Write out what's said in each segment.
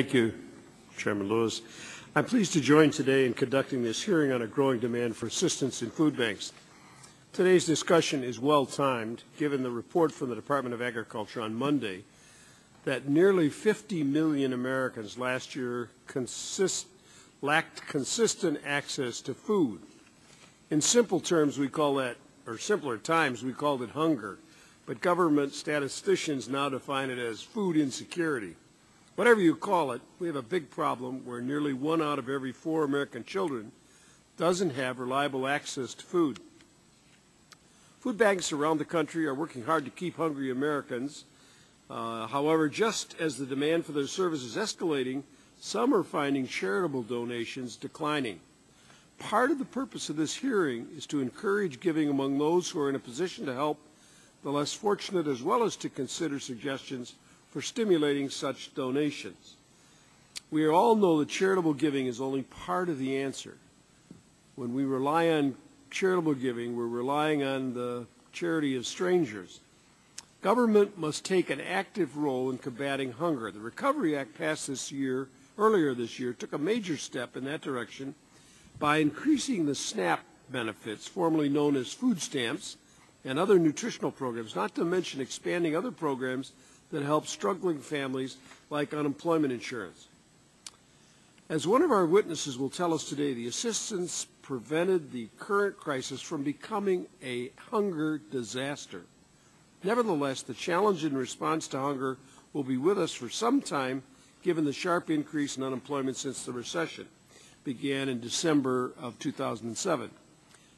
Thank you, Chairman Lewis. I'm pleased to join today in conducting this hearing on a growing demand for assistance in food banks. Today's discussion is well-timed, given the report from the Department of Agriculture on Monday that nearly 50 million Americans last year lacked consistent access to food. In simple terms, we call that, or simpler times, we called it hunger, but government statisticians now define it as food insecurity. Whatever you call it, we have a big problem where nearly 1 out of every 4 American children doesn't have reliable access to food. Food banks around the country are working hard to keep hungry Americans. However, just as the demand for their service is escalating, some are finding charitable donations declining. Part of the purpose of this hearing is to encourage giving among those who are in a position to help the less fortunate, as well as to consider suggestions for stimulating such donations. We all know that charitable giving is only part of the answer. When we rely on charitable giving, we're relying on the charity of strangers. Government must take an active role in combating hunger. The Recovery Act passed earlier this year, took a major step in that direction by increasing the SNAP benefits, formerly known as food stamps, and other nutritional programs, not to mention expanding other programs that help struggling families like unemployment insurance. As one of our witnesses will tell us today, the assistance prevented the current crisis from becoming a hunger disaster. Nevertheless, the challenge in response to hunger will be with us for some time, given the sharp increase in unemployment since the recession began in December of 2007.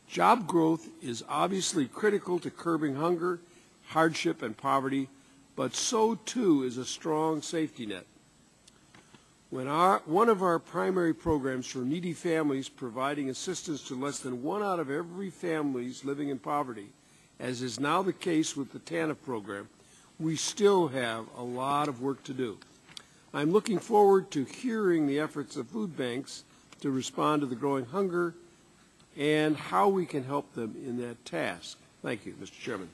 Job growth is obviously critical to curbing hunger, hardship, and poverty, but so too is a strong safety net. When one of our primary programs for needy families providing assistance to less than 1 out of every families living in poverty, as is now the case with the TANF program, we still have a lot of work to do. I'm looking forward to hearing the efforts of food banks to respond to the growing hunger and how we can help them in that task. Thank you, Mr. Chairman.